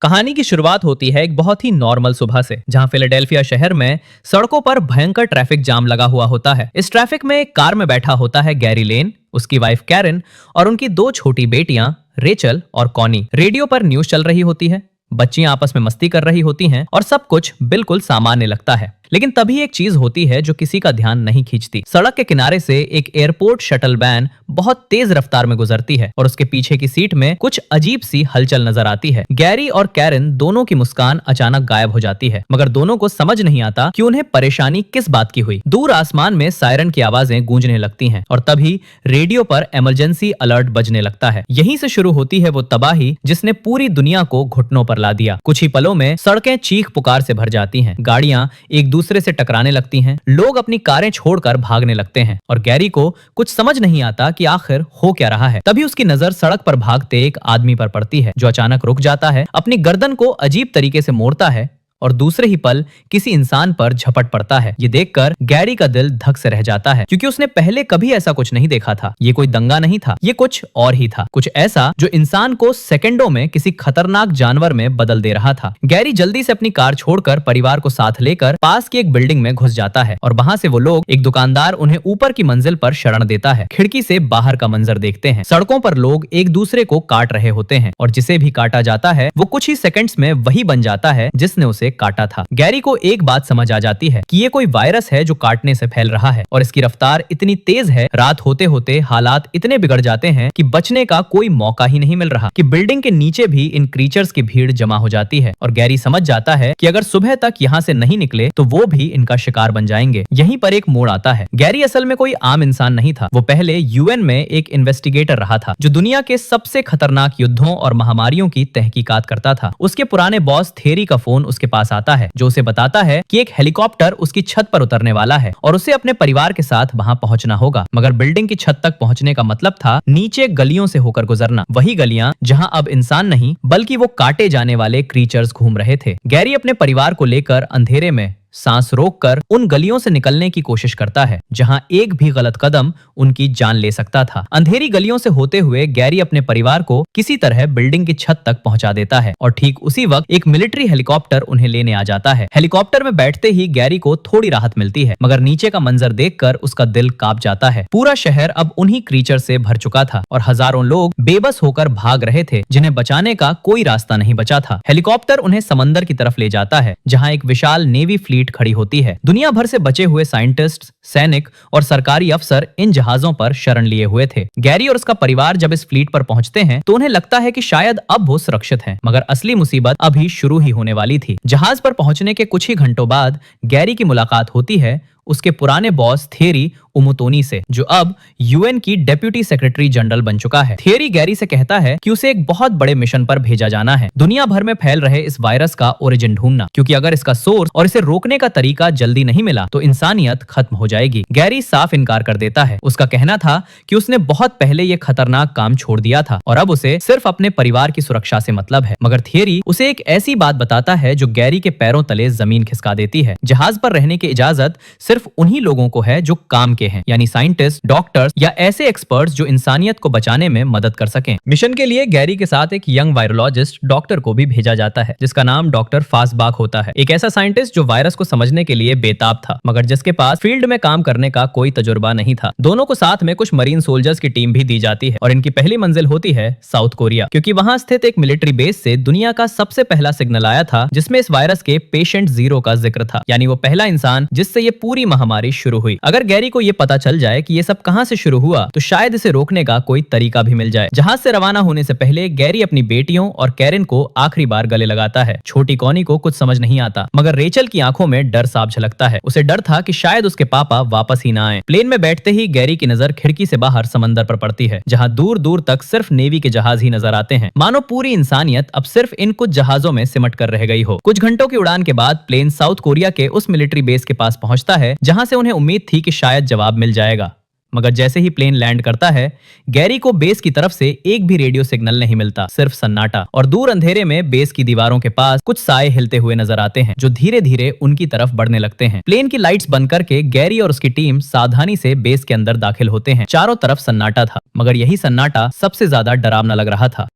कहानी की शुरुआत होती है एक बहुत ही नॉर्मल सुबह से, जहां फिलाडेल्फिया शहर में सड़कों पर भयंकर ट्रैफिक जाम लगा हुआ होता है। इस ट्रैफिक में एक कार में बैठा होता है गैरी लेन, उसकी वाइफ कैरन और उनकी दो छोटी बेटियां रेचल और कॉनी। रेडियो पर न्यूज चल रही होती है, बच्चियां आपस में मस्ती कर रही होती हैं और सब कुछ बिल्कुल सामान्य लगता है। लेकिन तभी एक चीज होती है जो किसी का ध्यान नहीं खींचती। सड़क के किनारे से एक एयरपोर्ट शटल वैन बहुत तेज रफ्तार में गुजरती है और उसके पीछे की सीट में कुछ अजीब सी हलचल नजर आती है। गैरी और कैरन दोनों की मुस्कान अचानक गायब हो जाती है, मगर दोनों को समझ नहीं आता कि उन्हें परेशानी किस बात की हुई। दूर आसमान में सायरन की आवाजें गूंजने लगती हैं और तभी रेडियो पर इमरजेंसी अलर्ट बजने लगता है। यहीं से शुरू होती है वो तबाही जिसने पूरी दुनिया को घुटनों पर ला दिया। कुछ ही पलों में सड़कें चीख पुकार से भर जाती हैं, गाड़ियां एक दूसरे से टकराने लगती हैं, लोग अपनी कारें छोड़कर भागने लगते हैं और गैरी को कुछ समझ नहीं आता कि आखिर हो क्या रहा है। तभी उसकी नजर सड़क पर भागते एक आदमी पर पड़ती है जो अचानक रुक जाता है, अपनी गर्दन को अजीब तरीके से मोड़ता है और दूसरे ही पल किसी इंसान पर झपट पड़ता है। ये देखकर गैरी का दिल धक से रह जाता है, क्योंकि उसने पहले कभी ऐसा कुछ नहीं देखा था। ये कोई दंगा नहीं था, ये कुछ और ही था, कुछ ऐसा जो इंसान को सेकंडों में किसी खतरनाक जानवर में बदल दे रहा था। गैरी जल्दी से अपनी कार छोड़कर परिवार को साथ लेकर पास की एक बिल्डिंग में घुस जाता है और वहां से वो लोग, एक दुकानदार उन्हें ऊपर की मंजिल पर शरण देता है। खिड़की से बाहर का मंजर देखते हैं, सड़कों पर लोग एक दूसरे को काट रहे होते हैं और जिसे भी काटा जाता है वो कुछ ही सेकंड्स में वही बन जाता है जिसने उसे काटा था। गैरी को एक बात समझ आ जाती है कि ये कोई वायरस है जो काटने से फैल रहा है और इसकी रफ्तार इतनी तेज है, रात होते होते हालात इतने बिगड़ जाते हैं कि बचने का कोई मौका ही नहीं मिल रहा, कि बिल्डिंग के नीचे भी इन क्रीचर्स की भीड़ जमा हो जाती है और गैरी समझ जाता है कि अगर सुबह तक यहाँ से नहीं निकले तो वो भी इनका शिकार बन जाएंगे। यहीं पर एक मोड़ आता है। गैरी असल में कोई आम इंसान नहीं था, वो पहले यूएन में एक इन्वेस्टिगेटर रहा था जो दुनिया के सबसे खतरनाक युद्धों और महामारियों की तहकीकात करता था। उसके पुराने बॉस थेरी का फोन उसके पास आता है जो उसे बताता है कि एक हेलीकॉप्टर उसकी छत पर उतरने वाला है और उसे अपने परिवार के साथ वहां पहुंचना होगा। मगर बिल्डिंग की छत तक पहुंचने का मतलब था नीचे गलियों से होकर गुजरना, वही गलियां जहां अब इंसान नहीं बल्कि वो काटे जाने वाले क्रीचर्स घूम रहे थे। गैरी अपने परिवार को लेकर अंधेरे में सांस रोककर उन गलियों से निकलने की कोशिश करता है जहां एक भी गलत कदम उनकी जान ले सकता था। अंधेरी गलियों से होते हुए गैरी अपने परिवार को किसी तरह बिल्डिंग की छत तक पहुंचा देता है और ठीक उसी वक्त एक मिलिट्री हेलीकॉप्टर उन्हें लेने आ जाता है। हेलीकॉप्टर में बैठते ही गैरी को थोड़ी राहत मिलती है, मगर नीचे का मंजर देखकर उसका दिल कांप जाता है। पूरा शहर अब उन्हीं क्रीचर से भर चुका था और हजारों लोग बेबस होकर भाग रहे थे जिन्हें बचाने का कोई रास्ता नहीं बचा था। हेलीकॉप्टर उन्हें समंदर की तरफ ले जाता है जहाँ एक विशाल नेवी फ्लीट खड़ी होती है। दुनिया भर से बचे हुए साइंटिस्ट, सैनिक और सरकारी अफसर इन जहाजों पर शरण लिए हुए थे। गैरी और उसका परिवार जब इस फ्लीट पर पहुंचते हैं तो उन्हें लगता है कि शायद अब वो सुरक्षित हैं, मगर असली मुसीबत अभी शुरू ही होने वाली थी। जहाज पर पहुंचने के कुछ ही घंटों बाद गैरी की मुलाकात होती है उसके पुराने बॉस थेरी उमुतोनी से, जो अब यूएन की डेप्यूटी सेक्रेटरी जनरल बन चुका है। थेरी गैरी से कहता है कि उसे एक बहुत बड़े मिशन पर भेजा जाना है, दुनिया भर में फैल रहे इस वायरस का ओरिजिन ढूंढना, क्योंकि अगर इसका सोर्स और इसे रोकने का तरीका जल्दी नहीं मिला तो इंसानियत खत्म हो जाएगी। गैरी साफ इनकार कर देता है। उसका कहना था कि उसने बहुत पहले ये खतरनाक काम छोड़ दिया था और अब उसे सिर्फ अपने परिवार की सुरक्षा से मतलब है। मगर थेरी उसे एक ऐसी बात बताता है जो गैरी के पैरों तले जमीन खिसका देती है। जहाज पर रहने की इजाजत सिर्फ उन्हीं लोगों को है जो काम के हैं, यानी साइंटिस्ट, डॉक्टर्स या ऐसे एक्सपर्ट्स जो इंसानियत को बचाने में मदद कर सकें। मिशन के लिए गैरी के साथ एक यंग वायरोलॉजिस्ट डॉक्टर को भी भेजा जाता है जिसका नाम डॉक्टर फासबाग होता है, एक ऐसा साइंटिस्ट जो वायरस को समझने के लिए बेताब था, मगर जिसके पास फील्ड में काम करने का कोई तजुर्बा नहीं था। दोनों को साथ में कुछ मरीन सोल्जर्स की टीम भी दी जाती है और इनकी पहली मंजिल होती है साउथ कोरिया, क्योंकि वहां स्थित एक मिलिट्री बेस से दुनिया का सबसे पहला सिग्नल आया था जिसमें इस वायरस के पेशेंट 0 का जिक्र था, यानी वो पहला इंसान जिससे ये पूरी महामारी शुरू हुई। अगर गैरी को ये पता चल जाए कि ये सब कहां से शुरू हुआ तो शायद इसे रोकने का कोई तरीका भी मिल जाए। जहाज से रवाना होने से पहले गैरी अपनी बेटियों और कैरन को आखिरी बार गले लगाता है। छोटी कॉनी को कुछ समझ नहीं आता, मगर रेचल की आंखों में डर साफ झलकता है। उसे डर था कि शायद उसके पापा वापस ही ना आए। प्लेन में बैठते ही गैरी की नजर खिड़की से बाहर समंदर पर पड़ती है जहां दूर दूर तक सिर्फ नेवी के जहाज ही नजर आते हैं, मानो पूरी इंसानियत अब सिर्फ इन कुछ जहाजों में सिमट कर रह गई हो। कुछ घंटों की उड़ान के बाद प्लेन साउथ कोरिया के उस मिलिट्री बेस के पास पहुंचता है जहां से उन्हें उम्मीद थी कि शायद जवाब मिल जाएगा, मगर जैसे ही प्लेन लैंड करता है गैरी को बेस की तरफ से एक भी रेडियो सिग्नल नहीं मिलता, सिर्फ सन्नाटा। और दूर अंधेरे में बेस की दीवारों के पास कुछ साए हिलते हुए नजर आते हैं जो धीरे धीरे उनकी तरफ बढ़ने लगते हैं। प्लेन की लाइट्स बंद करके गैरी और उसकी टीम सावधानी से बेस के अंदर दाखिल होते हैं। चारों तरफ सन्नाटा था, मगर यही सन्नाटा सबसे ज्यादा डरावना लग रहा था।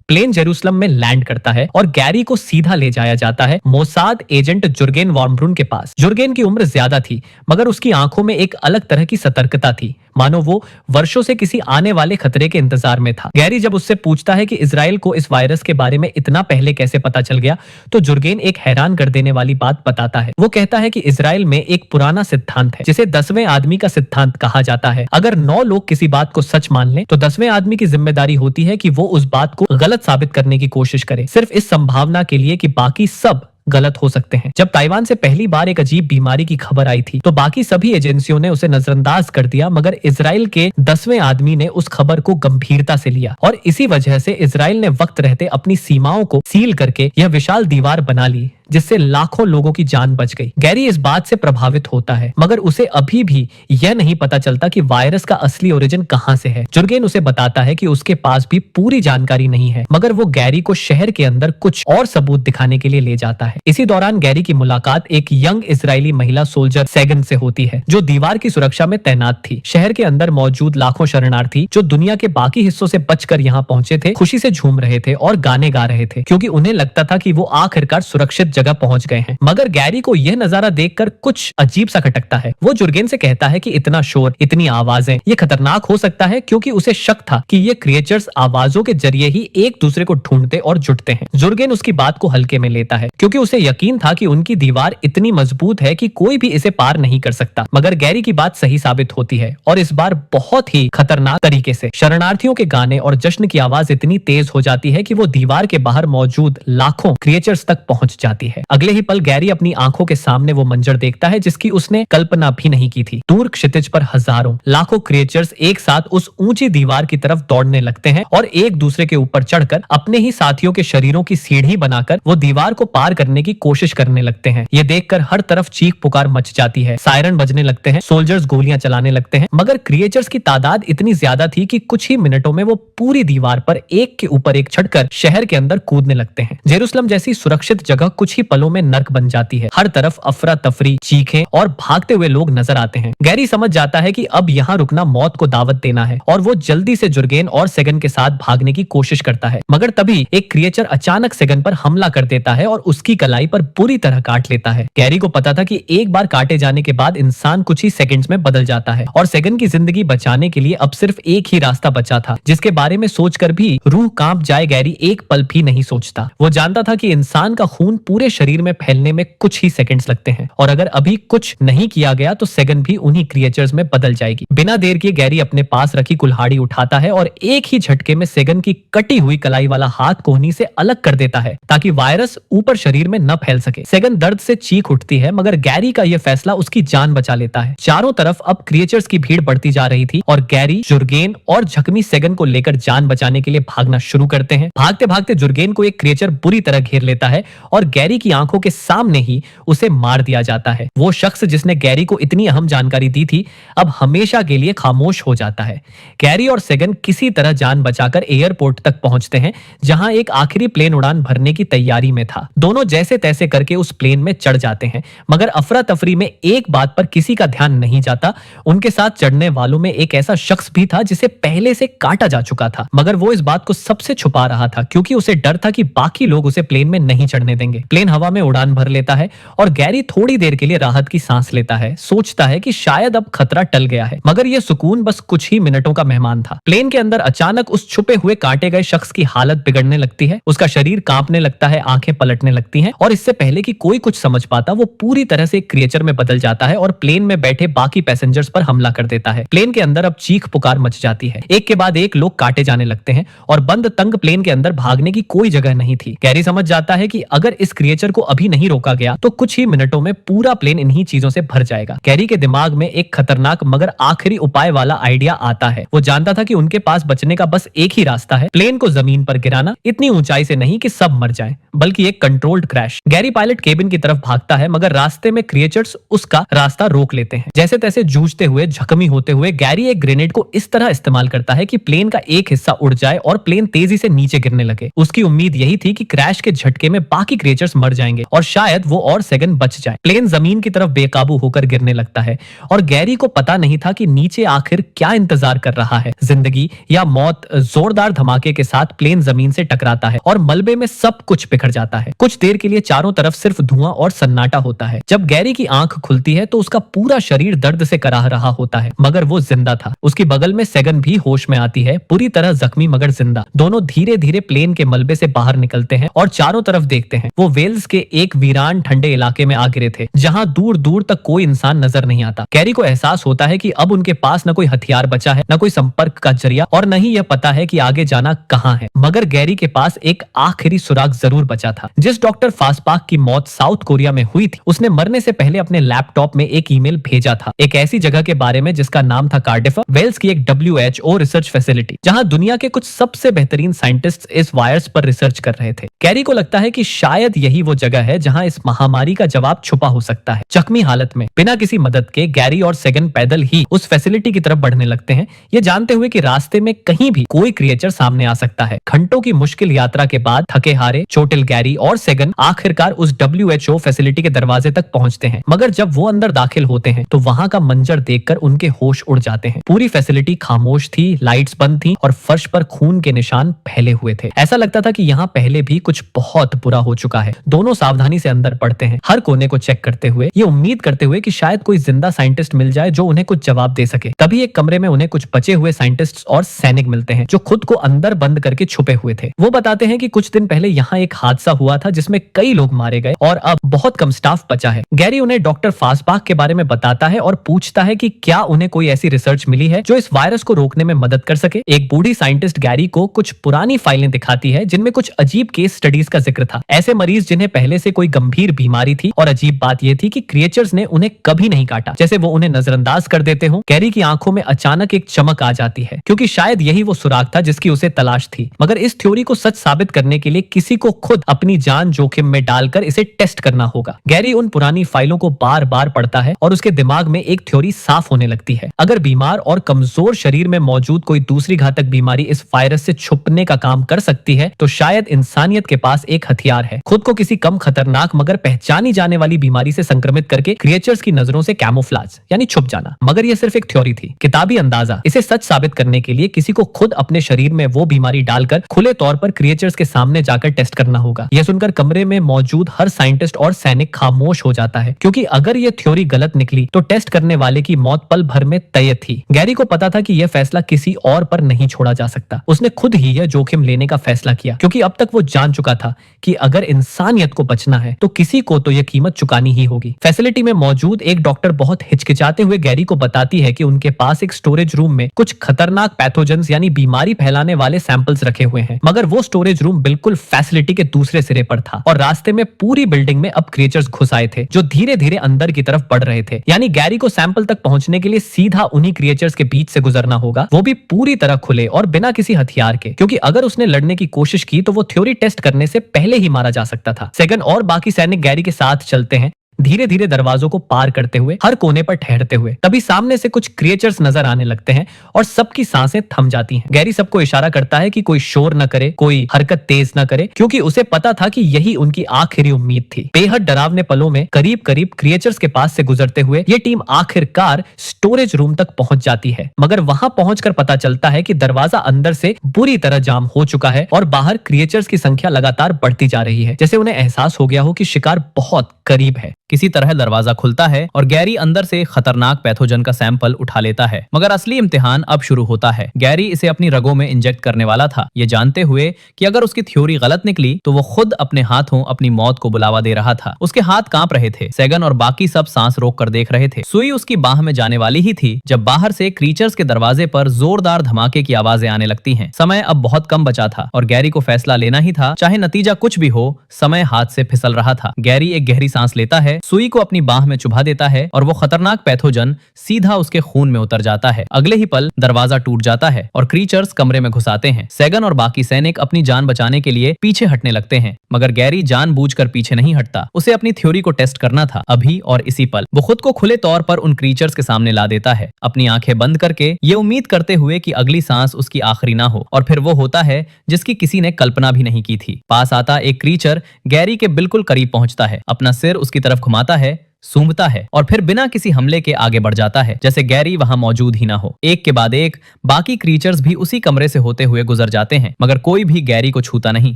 प्लेन जेरूसलम में लैंड करता है और गैरी को सीधा ले जाया जाता है मोसाद एजेंट जुर्गेन वॉन ब्रून के पास। जुर्गेन की उम्र ज्यादा थी, मगर उसकी आंखों में एक अलग तरह की सतर्कता थी, मानो वो वर्षों से किसी आने वाले खतरे के इंतजार में था। गैरी जब उससे पूछता है कि इजराइल को इस वायरस के बारे में इतना पहले कैसे पता चल गया, तो जुर्गेन एक हैरान कर देने वाली बात बताता है। वो कहता है कि इजराइल में एक पुराना सिद्धांत है जिसे 10वें आदमी का सिद्धांत कहा जाता है। अगर 9 लोग किसी बात को सच मान लें, तो 10वें आदमी की जिम्मेदारी होती है कि वो उस बात को गलत साबित करने की कोशिश करे, सिर्फ इस संभावना के लिए कि बाकी सब गलत हो सकते हैं। जब ताइवान से पहली बार एक अजीब बीमारी की खबर आई थी, तो बाकी सभी एजेंसियों ने उसे नजरअंदाज कर दिया, मगर इजराइल के 10वें आदमी ने उस खबर को गंभीरता से लिया और इसी वजह से इजराइल ने वक्त रहते अपनी सीमाओं को सील करके यह विशाल दीवार बना ली, जिससे लाखों लोगों की जान बच गई। गैरी इस बात से प्रभावित होता है, मगर उसे अभी भी यह नहीं पता चलता कि वायरस का असली ओरिजिन कहां से है। जुर्गेन उसे बताता है कि उसके पास भी पूरी जानकारी नहीं है, मगर वो गैरी को शहर के अंदर कुछ और सबूत दिखाने के लिए ले जाता है। इसी दौरान गैरी की मुलाकात एक यंग इजरायली महिला सोल्जर सेगन से होती है, जो दीवार की सुरक्षा में तैनात थी। शहर के अंदर मौजूद लाखों शरणार्थी जो दुनिया के बाकी हिस्सों से बचकर यहाँ पहुंचे थे, खुशी से झूम रहे थे और गाने गा रहे थे, क्योंकि उन्हें लगता था कि वो आखिरकार सुरक्षित जगह पहुंच गए हैं। मगर गैरी को यह नजारा देखकर कुछ अजीब सा खटकता है। वो जुर्गेन से कहता है कि इतना शोर, इतनी आवाजें, ये खतरनाक हो सकता है, क्योंकि उसे शक था कि ये क्रिएचर्स आवाजों के जरिए ही एक दूसरे को ढूंढते और जुटते हैं। जुर्गेन उसकी बात को हल्के में लेता है, क्योंकि उसे यकीन था कि उनकी दीवार इतनी मजबूत है कि कोई भी इसे पार नहीं कर सकता। मगर गैरी की बात सही साबित होती है, और इस बार बहुत ही खतरनाक तरीके से। शरणार्थियों के गाने और जश्न की आवाज इतनी तेज हो जाती है कि वो दीवार के बाहर मौजूद लाखों क्रिएचर्स तक पहुंच जाती है। अगले ही पल गैरी अपनी आंखों के सामने वो मंजर देखता है जिसकी उसने कल्पना भी नहीं की थी। दूर क्षितिज पर हजारों लाखों क्रिएचर्स एक साथ उस ऊंची दीवार की तरफ दौड़ने लगते हैं और एक दूसरे के ऊपर चढ़कर अपने ही साथियों के शरीरों की सीढ़ी बनाकर वो दीवार को पार करने की कोशिश करने लगते हैं। ये देखकर हर तरफ चीख पुकार मच जाती है, सायरन बजने लगते हैं, सोल्जर्स गोलियां चलाने लगते हैं। मगर क्रिएचर्स की तादाद इतनी ज्यादा थी कि कुछ ही मिनटों में वो पूरी दीवार पर एक के ऊपर एक चढ़कर शहर के अंदर कूदने लगते हैं। जेरूसलम जैसी सुरक्षित जगह कुछ ही पलों में नर्क बन जाती है। हर तरफ अफरा तफरी, चीखें और भागते हुए लोग नजर आते हैं। गैरी समझ जाता है कि अब यहाँ रुकना मौत को दावत देना है, और वो जल्दी से जुर्गेन और सेगन के साथ भागने की कोशिश करता है। मगर तभी एक क्रिएचर अचानक सेगन पर हमला कर देता है और उसकी कलाई पर बुरी तरह काट लेता है। गैरी को पता था कि एक बार काटे जाने के बाद इंसान कुछ ही सेकंड्स में बदल जाता है, और सेगन की जिंदगी बचाने के लिए अब सिर्फ एक ही रास्ता बचा था, जिसके बारे में सोचकर भी रूह कांप जाए गैरी एक पल भी नहीं सोचता। वो जानता था कि इंसान का खून पूरे शरीर में फैलने में कुछ ही सेकंड्स लगते हैं, और अगर अभी कुछ नहीं किया गया तो सेगन भी उन्हीं क्रिएचर्स में बदल जाएगी। बिना देर किए गैरी अपने पास रखी कुल्हाड़ी उठाता है और एक ही झटके में सेगन की कटी हुई कलाई वाला हाथ कोहनी से अलग कर देता है, ताकि वायरस ऊपर शरीर में न फैल सके। सेगन दर्द से चीख उठती है, मगर गैरी का यह फैसला उसकी जान बचा लेता है। चारों तरफ अब क्रिएचर्स की भीड़ बढ़ती जा रही थी, और गैरी, जुर्गेन और जख्मी सेगन को लेकर जान बचाने के लिए भागना शुरू करते हैं। भागते भागते जुर्गेन को एक क्रिएचर बुरी तरह घेर लेता है और गैरी की आंखों के सामने ही उसे मार दिया जाता है। वो शख्स जिसने गैरी को इतनी अहम जानकारी दी थी, अब हमेशा के लिए खामोश हो जाता है। गैरी और सेगन किसी तरह जान बचाकर एयरपोर्ट तक पहुंचते हैं, जहां एक आखिरी प्लेन उड़ान भरने की तैयारी में था। दोनों जैसे तैसे करके उस प्लेन में चढ़ जाते हैं, मगर अफरा तफरी में एक बात पर किसी का ध्यान नहीं जाता। उनके साथ चढ़ने वालों में एक ऐसा शख्स भी था जिसे पहले से काटा जा चुका था, मगर वो इस बात को सबसे छुपा रहा था, क्योंकि उसे डर था कि बाकी लोग उसे प्लेन में नहीं चढ़ने देंगे। प्लेन हवा में उड़ान भर लेता है और गैरी थोड़ी देर के लिए राहत की सांस लेता है, सोचता है कि शायद अब खतरा टल गया है। मगर यह सुकून बस कुछ ही मिनटों का मेहमान था। प्लेन के अंदर अचानक उस छुपे हुए काटे गए शख्स की हालत बिगड़ने लगती है। उसका शरीर कांपने लगता है, आंखें पलटने लगती हैं, और इससे पहले कि कोई कुछ समझ पाता, वो पूरी तरह से एक क्रिएचर में बदल जाता है और प्लेन में बैठे बाकी पैसेंजर्स पर हमला कर देता है। प्लेन के अंदर अब चीख पुकार मच जाती है। एक के बाद एक लोग काटे जाने लगते हैं, और बंद तंग प्लेन के अंदर भागने की कोई जगह नहीं थी। गैरी समझ जाता है कि अगर इस क्रिएचर को अभी नहीं रोका गया तो कुछ ही मिनटों में पूरा प्लेन इन्हीं चीजों से भर जाएगा। गैरी के दिमाग में एक खतरनाक मगर आखिरी उपाय वाला आइडिया आता है। वो जानता था कि उनके पास बचने का बस एक ही रास्ता है, प्लेन को जमीन पर गिराना, इतनी ऊंचाई से नहीं कि सब मर जाएं, बल्कि एक controlled crash. Gary pilot cabin की तरफ भागता है, मगर रास्ते में क्रिएचर्स उसका रास्ता रोक लेते हैं। जैसे तैसे जूझते हुए, जख्मी होते हुए गैरी एक ग्रेनेड को इस तरह इस्तेमाल करता है कि प्लेन का एक हिस्सा उड़ जाए और प्लेन तेजी से नीचे गिरने लगे। उसकी उम्मीद यही थी कि क्रैश के झटके में बाकी क्रिएचर्स मर जाएंगे और शायद वो और सेगन बच जाए। प्लेन जमीन की तरफ बेकाबू होकर गिरने लगता है और गैरी को पता नहीं था कि नीचे आखिर क्या इंतजार कर रहा है, जिंदगी या मौत। जोरदार धमाके के साथ प्लेन जमीन से टकराता है और मलबे में सब कुछ बिखर जाता है। कुछ देर के लिए चारों तरफ सिर्फ धुआं और सन्नाटा होता है। जब गैरी की आंख खुलती है तो उसका पूरा शरीर दर्द से कराह रहा होता है, मगर वो जिंदा था। उसकी बगल में सेगन भी होश में आती है, पूरी तरह जख्मी मगर जिंदा। दोनों धीरे धीरे प्लेन के मलबे से बाहर निकलते हैं और चारों तरफ देखते हैं। वो वेल्स के एक वीरान ठंडे इलाके में आ गिरे थे, जहां दूर दूर तक कोई इंसान नजर नहीं आता। गैरी को एहसास होता है कि अब उनके पास न कोई हथियार बचा है, न कोई संपर्क का जरिया, और न ही यह पता है कि आगे जाना कहां है। मगर गैरी के पास एक आखिरी सुराग जरूर बचा था। जिस डॉक्टर फास्पाक की मौत साउथ कोरिया में हुई थी, उसने मरने से पहले अपने लैपटॉप में एक ईमेल भेजा था, एक ऐसी जगह के बारे में जिसका नाम था कार्डिफ, वेल्स की एक WHO रिसर्च फैसिलिटी, जहां दुनिया के कुछ सबसे बेहतरीन साइंटिस्ट इस वायरस पर रिसर्च कर रहे थे। गैरी को लगता है कि शायद यही वो जगह है जहां इस महामारी का जवाब छुपा हो सकता है। जख्मी हालत में बिना किसी मदद के गैरी और सेगन पैदल ही उस फैसिलिटी की तरफ बढ़ने लगते हैं, ये जानते हुए कि रास्ते में कहीं भी कोई क्रिएचर सामने आ सकता है। घंटों की मुश्किल यात्रा के बाद थके हारे चोटिल गैरी और सेगन आखिरकार उस WHO फैसिलिटी के दरवाजे तक पहुंचते हैं। मगर जब वो अंदर दाखिल होते हैं तो वहां का मंजर देखकर उनके होश उड़ जाते हैं। पूरी फैसिलिटी खामोश थी, लाइट्स बंद थी और फर्श पर खून के निशान फैले हुए थे। ऐसा लगता था कि यहाँ पहले भी कुछ बहुत बुरा हो चुका है। दोनों सावधानी से अंदर पड़ते हैं, हर कोने को चेक करते हुए, ये उम्मीद करते हुए कि शायद कोई जिंदा साइंटिस्ट मिल जाए जो उन्हें कुछ जवाब दे सके। तभी एक कमरे में उन्हें कुछ बचे हुए साइंटिस्ट और सैनिक मिलते हैं जो खुद को अंदर बंद करके छुपे हुए थे। वो बताते हैं कि कुछ दिन पहले यहाँ एक हादसा हुआ था जिसमें कई लोग मारे गए और अब बहुत कम स्टाफ बचा है। गैरी उन्हें डॉक्टर फास्बाक के बारे में बताता है और पूछता है कि क्या उन्हें कोई ऐसी रिसर्च मिली है जो इस वायरस को रोकने में मदद कर सके। एक बूढ़ी साइंटिस्ट गैरी को कुछ पुरानी फाइलें दिखाती है जिनमें कुछ अजीब केस स्टडीज का जिक्र था, ऐसे मरीज जिन्हें पहले से कोई गंभीर बीमारी थी। और अजीब बात यह थी कि क्रिएचर्स ने उन्हें कभी नहीं काटा, जैसे वो उन्हें नजरअंदाज कर देते हो। गैरी की आंखों में अचानक एक चमक आ जाती है, क्योंकि शायद यही वो सुराग था जिसकी उसे तलाश थी। मगर इस थ्योरी को सच साबित करने के लिए किसी को खुद अपनी जान जोखिम में डालकर इसे टेस्ट करना होगा। गैरी उन पुरानी फाइलों को बार बार पढ़ता है और उसके दिमाग में एक थ्योरी साफ होने लगती है। अगर बीमार और कमजोर शरीर में मौजूद कोई दूसरी घातक बीमारी इस वायरस से छुपने का काम कर सकती है, तो शायद इंसानियत के पास एक हथियार है, खुद को किसी कम खतरनाक मगर पहचानी जाने वाली बीमारी से संक्रमित करके क्रिएचर्स की नजरों से कैमोफ्लेज यानी छुप जाना। मगर यह सिर्फ एक थ्योरी थी, किताबी अंदाजा। इसे सच साबित करने के लिए किसी को खुद अपने शरीर में वो बीमारी डालकर खुले तौर पर क्रिएचर्स के सामने जाकर टेस्ट करना होगा। यह सुनकर कमरे में मौजूद हर साइंटिस्ट और सैनिक खामोश हो जाता है, क्योंकि अगर यह थ्योरी गलत निकली तो टेस्ट करने वाले की मौत पल भर में तय थी। गैरी को पता था कि यह फैसला किसी और पर नहीं छोड़ा जा सकता। उसने खुद ही यह जोखिम लेने का फैसला किया, क्योंकि अब तक वो जान चुका था कि अगर इंसानियत को बचना है तो किसी को तो यह कीमत चुकानी ही होगी। फैसिलिटी में मौजूद एक डॉक्टर बहुत हिचकिचाते हुए गैरी को बताती है कि उनके पास एक स्टोरेज रूम में कुछ खतरनाक पैथोजेंस यानी बीमारी फैलाने वाले सैंपल्स रखे हुए हैं। मगर वो स्टोरेज रूम बिल्कुल फैसिलिटी के दूसरे सिरे पर था और रास्ते में पूरी बिल्डिंग में अब क्रिएचर्स घुस आए थे जो धीरे धीरे अंदर की तरफ बढ़ रहे थे। यानी गैरी को सैंपल तक पहुंचने के लिए सीधा उन्हीं क्रिएचर्स के बीच से गुजरना होगा, वो भी पूरी तरह खुले और बिना किसी हथियार के, क्योंकि अगर उसने लड़ने की कोशिश की तो वो थ्योरी टेस्ट करने से पहले ही मारा जा सकता था। सेगन और बाकी सैनिक गैरी के साथ चलते हैं, धीरे धीरे दरवाजों को पार करते हुए, हर कोने पर ठहरते हुए। तभी सामने से कुछ क्रिएचर्स नजर आने लगते हैं और सबकी सांसें थम जाती हैं। गैरी सबको इशारा करता है कि कोई शोर न करे, कोई हरकत तेज न करे, क्योंकि उसे पता था कि यही उनकी आखिरी उम्मीद थी। बेहद डरावने पलों में करीब करीब क्रिएचर्स के पास से गुजरते हुए ये टीम आखिरकार स्टोरेज रूम तक पहुंच जाती है। मगर वहां पहुंचकर पता चलता है कि दरवाजा अंदर से बुरी तरह जाम हो चुका है और बाहर क्रिएचर्स की संख्या लगातार बढ़ती जा रही है, जैसे उन्हें एहसास हो गया हो कि शिकार बहुत करीब है। किसी तरह दरवाजा खुलता है और गैरी अंदर से खतरनाक पैथोजन का सैंपल उठा लेता है। मगर असली इम्तिहान अब शुरू होता है। गैरी इसे अपनी रगों में इंजेक्ट करने वाला था, ये जानते हुए कि अगर उसकी थ्योरी गलत निकली तो वो खुद अपने हाथों अपनी मौत को बुलावा दे रहा था। उसके हाथ कांप रहे थे। सेगन और बाकी सब सांस रोक कर देख रहे थे। सुई उसकी बाह में जाने वाली ही थी जब बाहर से क्रीचर्स के दरवाजे पर जोरदार धमाके की आवाजें आने लगती हैं। समय अब बहुत कम बचा था और गैरी को फैसला लेना ही था, चाहे नतीजा कुछ भी हो। समय हाथ से फिसल रहा था। गैरी एक गहरी सांस लेता है है, सुई को अपनी बाह में चुभा देता है और वो खतरनाक पैथोजन सीधा उसके खून में उतर जाता है। अगले ही पल दरवाजा टूट जाता है और क्रीचर्स कमरे में घुस आते हैं। सेगन और बाकी सैनिक अपनी जान बचाने के लिए पीछे हटने लगते हैं, मगर गैरी जानबूझकर पीछे नहीं हटता। उसे अपनी थ्योरी को टेस्ट करना था, अभी और इसी पल। वो खुद को खुले तौर पर उन क्रीचर्स के सामने ला देता है, अपनी आंखें बंद करके, ये उम्मीद करते हुए कि अगली सांस उसकी आखिरी ना हो। और फिर वो होता है जिसकी किसी ने कल्पना भी नहीं की थी। पास आता एक क्रीचर गैरी के बिल्कुल करीब पहुंचता है, अपना सिर उसकी तरफ घुमाता है, सूंघता है और फिर बिना किसी हमले के आगे बढ़ जाता है, जैसे गैरी वहां मौजूद ही ना हो। एक के बाद एक बाकी क्रीचर्स भी उसी कमरे से होते हुए गुजर जाते हैं, मगर कोई भी गैरी को छूता नहीं।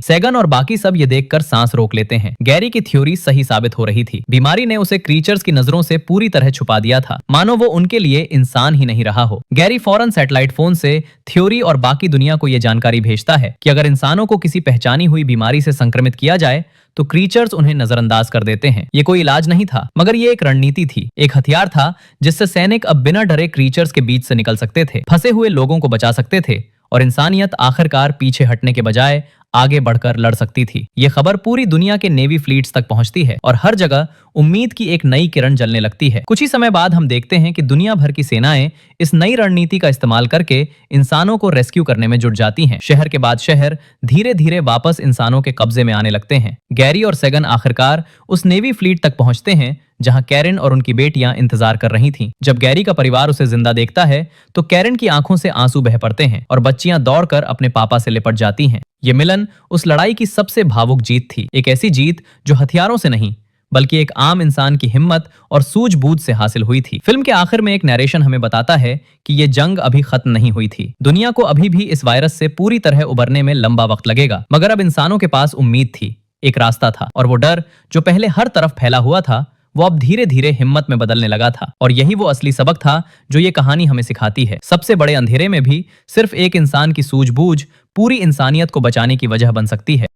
सेगन और बाकी सब ये देखकर सांस रोक लेते हैं। गैरी की थ्योरी सही साबित हो रही थी। बीमारी ने उसे क्रीचर्स की नजरों से पूरी तरह छुपा दिया था, मानो वो उनके लिए इंसान ही नहीं रहा हो। गैरी फौरन सैटेलाइट फोन से थ्योरी और बाकी दुनिया को यह जानकारी भेजता है कि अगर इंसानों को किसी पहचानी हुई बीमारी से संक्रमित किया जाए तो क्रीचर्स उन्हें नजरअंदाज कर देते हैं। ये कोई इलाज नहीं था, मगर ये एक रणनीति थी, एक हथियार था जिससे सैनिक अब बिना डरे क्रीचर्स के बीच से निकल सकते थे, फंसे हुए लोगों को बचा सकते थे और इंसानियत आखिरकार पीछे हटने के बजाय आगे बढ़कर लड़ सकती थी। ये खबर पूरी दुनिया के नेवी फ्लीट्स तक पहुंचती है और हर जगह उम्मीद की एक नई किरण जलने लगती है। कुछ ही समय बाद हम देखते हैं कि दुनिया भर की सेनाएं इस नई रणनीति का इस्तेमाल करके इंसानों को रेस्क्यू करने में जुट जाती हैं। शहर के बाद शहर धीरे धीरे वापस इंसानों के कब्जे में आने लगते हैं। गैरी और सेगन आखिरकार उस नेवी फ्लीट तक पहुंचते हैं जहां कैरन और उनकी बेटियां इंतजार कर रही थीं। जब गैरी का परिवार उसे जिंदा देखता है तो कैरन की आंखों से आंसू बह पड़ते हैं और बच्चियां दौड़कर अपने पापा से लिपट जाती हैं। ये मिलन उस लड़ाई की सबसे भावुक जीत थी, एक ऐसी जीत जो हथियारों से नहीं बल्कि एक आम इंसान की हिम्मत और सूझबूझ से हासिल हुई थी। फिल्म के आखिर में एक नरेशन हमें बताता है कि ये जंग अभी खत्म नहीं हुई थी। दुनिया को अभी भी इस वायरस से पूरी तरह उबरने में लंबा वक्त लगेगा, मगर अब इंसानों के पास उम्मीद थी, एक रास्ता था और वो डर जो पहले हर तरफ फैला हुआ था वो अब धीरे धीरे हिम्मत में बदलने लगा था। और यही वो असली सबक था जो ये कहानी हमें सिखाती है। सबसे बड़े अंधेरे में भी सिर्फ एक इंसान की सूझबूझ पूरी इंसानियत को बचाने की वजह बन सकती है।